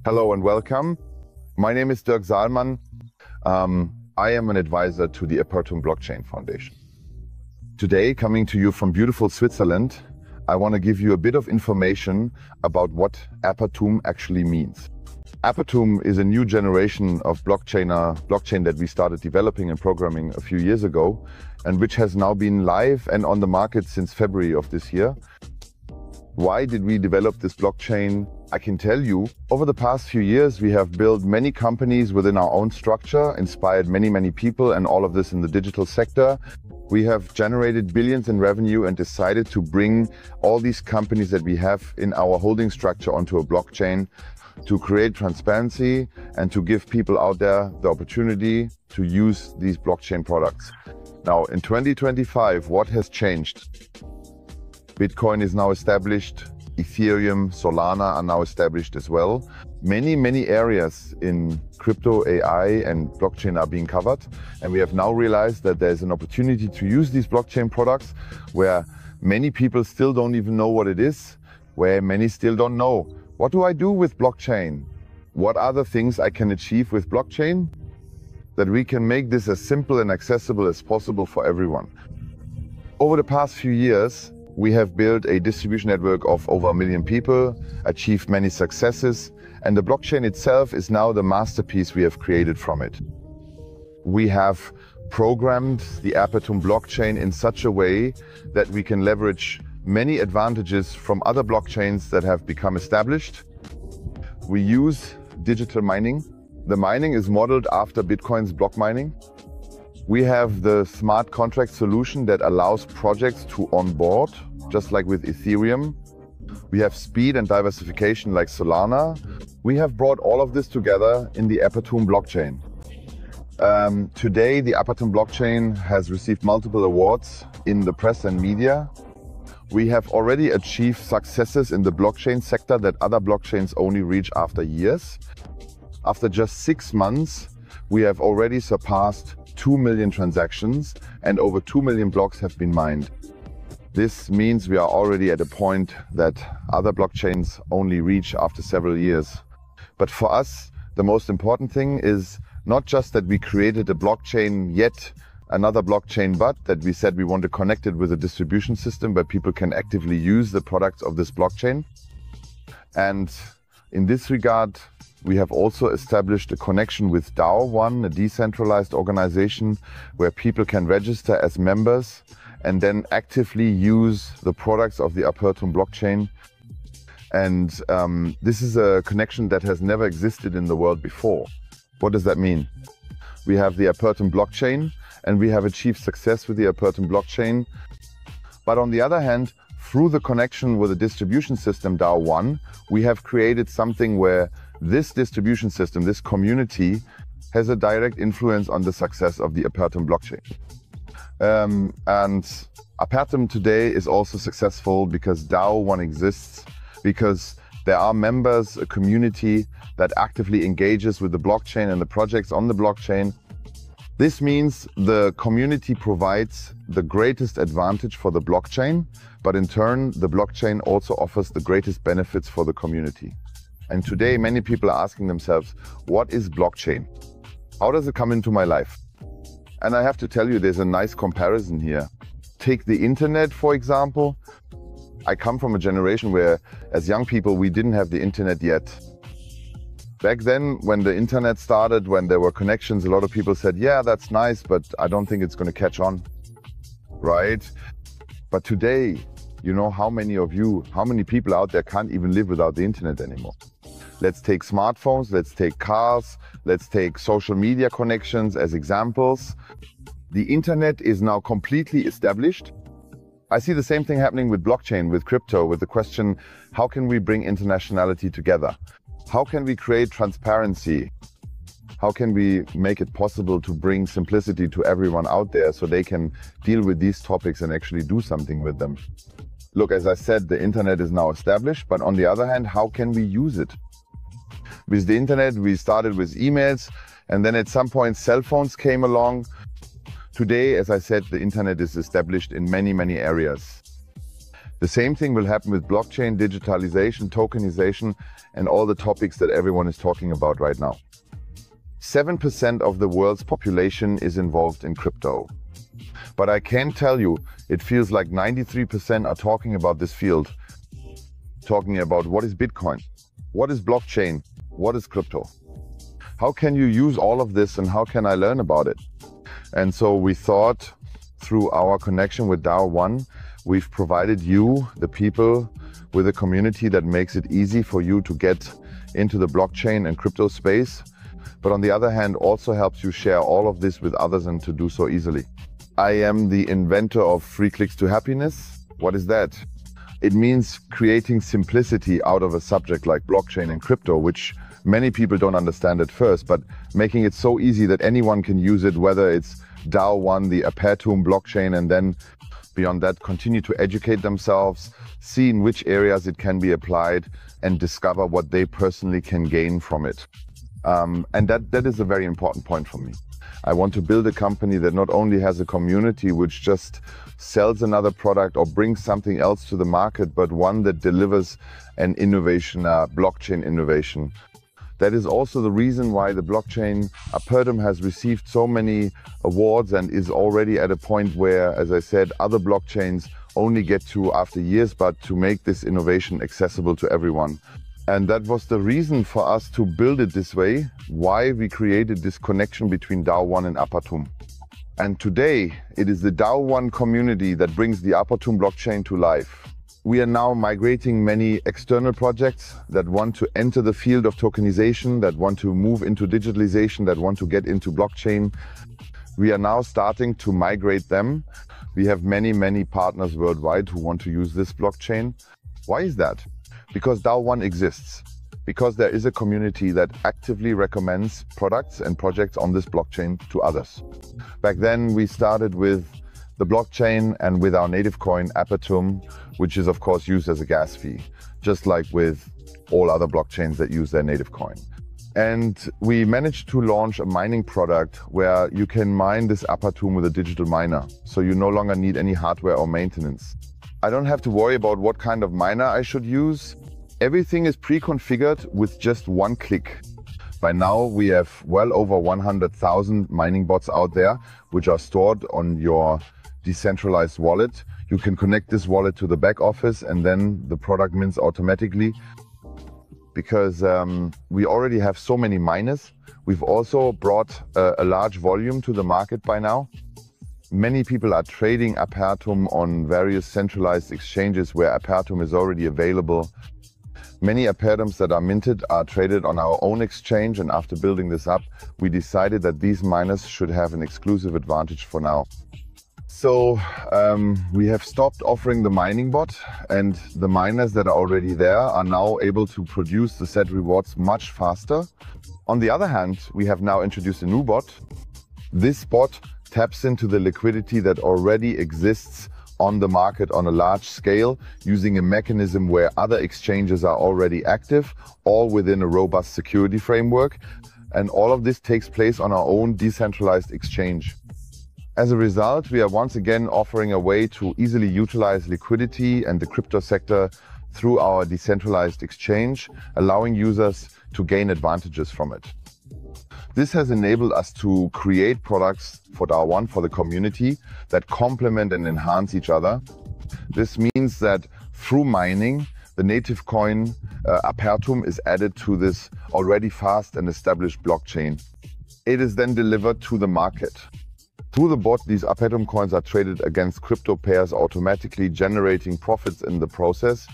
Hello and welcome. My name is Dirc Zahlmann. I am an advisor to the Apertum Blockchain Foundation. Today, coming to you from beautiful Switzerland, I want to give you a bit of information about what Apertum actually means. Apertum is a new generation of blockchain that we started developing and programming a few years ago, and which has now been live and on the market since February of this year. Why did we develop this blockchain? I can tell you, over the past few years, we have built many companies within our own structure, inspired many people, and all of this in the digital sector. We have generated billions in revenue and decided to bring all these companies that we have in our holding structure onto a blockchain to create transparency and to give people out there the opportunity to use these blockchain products. Now, in 2025, what has changed? Bitcoin is now established. Ethereum, Solana are now established as well. Many areas in crypto, AI, and blockchain are being covered. And we have now realized that there's an opportunity to use these blockchain products where many people still don't even know what it is, where many still don't know. What do I do with blockchain? What are the things I can achieve with blockchain? That we can make this as simple and accessible as possible for everyone. Over the past few years, we have built a distribution network of over 1 million people, achieved many successes, and the blockchain itself is now the masterpiece we have created from it. We have programmed the Apertum blockchain in such a way that we can leverage many advantages from other blockchains that have become established. We use digital mining. The mining is modeled after Bitcoin's block mining. We have the smart contract solution that allows projects to onboard, just like with Ethereum. We have speed and diversification like Solana. We have brought all of this together in the Apertum blockchain. Today, the Apertum blockchain has received multiple awards in the press and media. We have already achieved successes in the blockchain sector that other blockchains only reach after years. After just 6 months, we have already surpassed 2 million transactions and over 2 million blocks have been mined. This means we are already at a point that other blockchains only reach after several years. But for us, the most important thing is not just that we created a blockchain, yet another blockchain, but that we said we want to connect it with a distribution system where people can actively use the products of this blockchain. And in this regard, we have also established a connection with DAO1, a decentralized organization where people can register as members and then actively use the products of the Apertum blockchain. And this is a connection that has never existed in the world before. What does that mean? We have the Apertum blockchain and we have achieved success with the Apertum blockchain. But on the other hand, through the connection with the distribution system DAO1, we have created something where this distribution system, this community, has a direct influence on the success of the Apertum blockchain. And Apertum today is also successful because DAO1 exists, because there are members, a community that actively engages with the blockchain and the projects on the blockchain. This means the community provides the greatest advantage for the blockchain, but in turn, the blockchain also offers the greatest benefits for the community. And today, many people are asking themselves, what is blockchain? How does it come into my life? And I have to tell you, there's a nice comparison here. Take the internet, for example. I come from a generation where, as young people, we didn't have the internet yet. Back then, when the internet started, when there were connections, a lot of people said, yeah, that's nice, but I don't think it's going to catch on, right? But today, you know how many people out there can't even live without the internet anymore? Let's take smartphones, let's take cars, let's take social media connections as examples. The internet is now completely established. I see the same thing happening with blockchain, with crypto, with the question, how can we bring internationality together? How can we create transparency? How can we make it possible to bring simplicity to everyone out there so they can deal with these topics and actually do something with them? Look, as I said, the internet is now established, but on the other hand, how can we use it? With the internet, we started with emails, and then at some point cell phones came along. Today, as I said, the internet is established in many areas. The same thing will happen with blockchain, digitalization, tokenization, and all the topics that everyone is talking about right now. 7% of the world's population is involved in crypto. But I can tell you, it feels like 93% are talking about this field, talking about what is Bitcoin, what is blockchain, what is crypto. How can you use all of this and how can I learn about it? And so we thought, through our connection with DAO1, we've provided you, the people, with a community that makes it easy for you to get into the blockchain and crypto space, but on the other hand also helps you share all of this with others and to do so easily. I am the inventor of 3 clicks to happiness. What is that? It means creating simplicity out of a subject like blockchain and crypto, which many people don't understand at first, but making it so easy that anyone can use it, whether it's DAO1, the Apertum blockchain, and then beyond that, continue to educate themselves, see in which areas it can be applied, and discover what they personally can gain from it. And that is a very important point for me. I want to build a company that not only has a community which just sells another product or brings something else to the market, but one that delivers an innovation, blockchain innovation. That is also the reason why the blockchain Apertum has received so many awards and is already at a point where, as I said, other blockchains only get to after years, but to make this innovation accessible to everyone. And that was the reason for us to build it this way, why we created this connection between DAO1 and Apertum. And today, it is the DAO1 community that brings the Apertum blockchain to life. We are now migrating many external projects that want to enter the field of tokenization, that want to move into digitalization, that want to get into blockchain. We are now starting to migrate them. We have many partners worldwide who want to use this blockchain. Why is that? Because DAO1 exists. Because there is a community that actively recommends products and projects on this blockchain to others. Back then, we started with the blockchain and with our native coin, Apertum, which is of course used as a gas fee, just like with all other blockchains that use their native coin. And we managed to launch a mining product where you can mine this Apertum with a digital miner, so you no longer need any hardware or maintenance. I don't have to worry about what kind of miner I should use. Everything is pre-configured with just one click. By now, we have well over 100,000 mining bots out there, which are stored on your decentralized wallet. You can connect this wallet to the back office and then the product mints automatically. Because we already have so many miners, we've also brought a large volume to the market by now. Many people are trading Apertum on various centralized exchanges where Apertum is already available. Many Apertums that are minted are traded on our own exchange, and after building this up, we decided that these miners should have an exclusive advantage for now. So we have stopped offering the mining bot, and the miners that are already there are now able to produce the set rewards much faster. On the other hand, we have now introduced a new bot. This bot taps into the liquidity that already exists on the market on a large scale, using a mechanism where other exchanges are already active, all within a robust security framework. And all of this takes place on our own decentralized exchange. As a result, we are once again offering a way to easily utilize liquidity and the crypto sector through our decentralized exchange, allowing users to gain advantages from it. This has enabled us to create products for DAO1, for the community, that complement and enhance each other. This means that through mining, the native coin Apertum is added to this already fast and established blockchain. It is then delivered to the market. Through the bot, these Apertum coins are traded against crypto pairs, automatically generating profits in the process.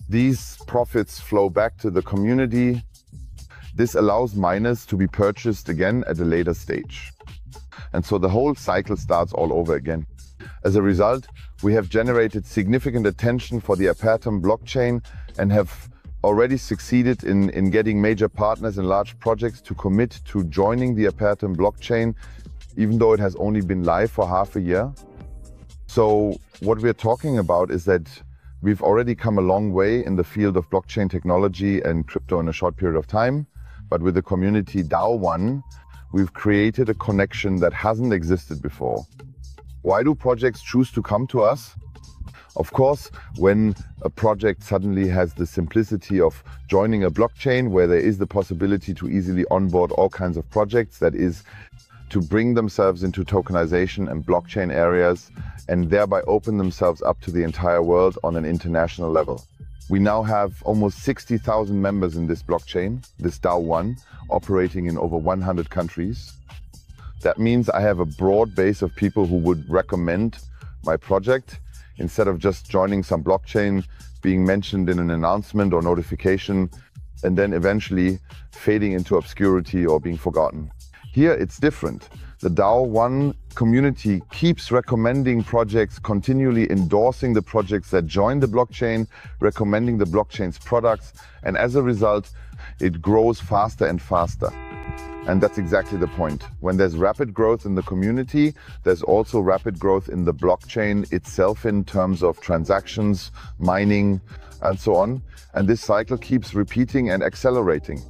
These profits flow back to the community. This allows miners to be purchased again at a later stage. And so the whole cycle starts all over again. As a result, we have generated significant attention for the Apertum blockchain and have already succeeded in getting major partners and large projects to commit to joining the Apertum blockchain, even though it has only been live for half a year. So what we're talking about is that we've already come a long way in the field of blockchain technology and crypto in a short period of time. But with the community DAO1, we've created a connection that hasn't existed before. Why do projects choose to come to us? Of course, when a project suddenly has the simplicity of joining a blockchain where there is the possibility to easily onboard all kinds of projects, that is to bring themselves into tokenization and blockchain areas and thereby open themselves up to the entire world on an international level. We now have almost 60,000 members in this blockchain, this DAO1, operating in over 100 countries. That means I have a broad base of people who would recommend my project instead of just joining some blockchain, being mentioned in an announcement or notification, and then eventually fading into obscurity or being forgotten. Here it's different. The DAO1 community keeps recommending projects, continually endorsing the projects that join the blockchain, recommending the blockchain's products, and as a result, it grows faster and faster. And that's exactly the point. When there's rapid growth in the community, there's also rapid growth in the blockchain itself in terms of transactions, mining, and so on. And this cycle keeps repeating and accelerating.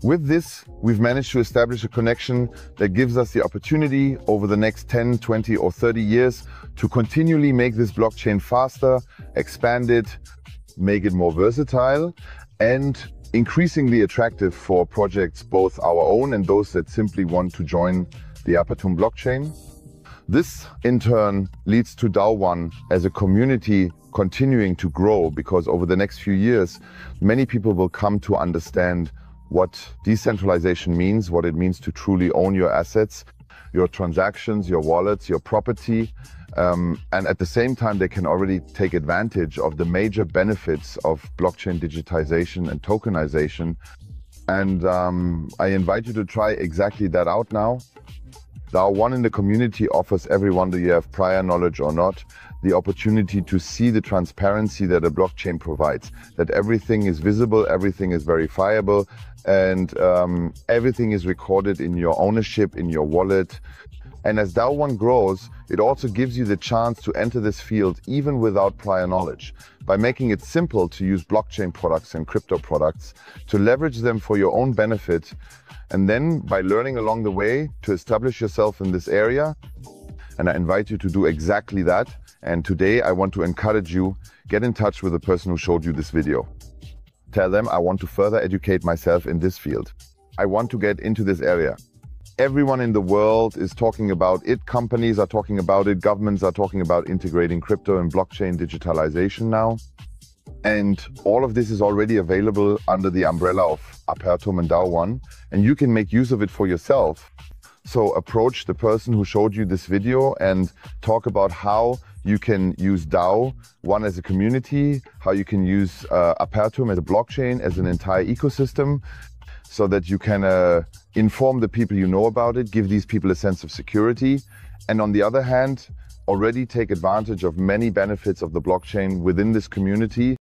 With this, we've managed to establish a connection that gives us the opportunity over the next 10, 20, or 30 years to continually make this blockchain faster, expand it, make it more versatile, and increasingly attractive for projects, both our own and those that simply want to join the Apertum blockchain. This, in turn, leads to DAO1 as a community continuing to grow, because over the next few years, many people will come to understand what decentralization means, what it means to truly own your assets, your transactions, your wallets, your property. And at the same time, they can already take advantage of the major benefits of blockchain digitization and tokenization. And I invite you to try exactly that out now. DAO1 in the community offers everyone, whether you have prior knowledge or not, the opportunity to see the transparency that a blockchain provides, that everything is visible, everything is verifiable, and everything is recorded in your ownership, in your wallet. And as DAO1 grows, it also gives you the chance to enter this field even without prior knowledge, by making it simple to use blockchain products and crypto products, to leverage them for your own benefit, and then by learning along the way to establish yourself in this area. And I invite you to do exactly that. And today I want to encourage you, get in touch with the person who showed you this video. Tell them I want to further educate myself in this field. I want to get into this area. Everyone in the world is talking about it. Companies are talking about it. Governments are talking about integrating crypto and blockchain digitalization now. And all of this is already available under the umbrella of Apertum and DAO1. And you can make use of it for yourself. So approach the person who showed you this video and talk about how you can use DAO1 as a community, how you can use Apertum as a blockchain, as an entire ecosystem, so that you can inform the people you know about it, give these people a sense of security, and on the other hand, already take advantage of many benefits of the blockchain within this community.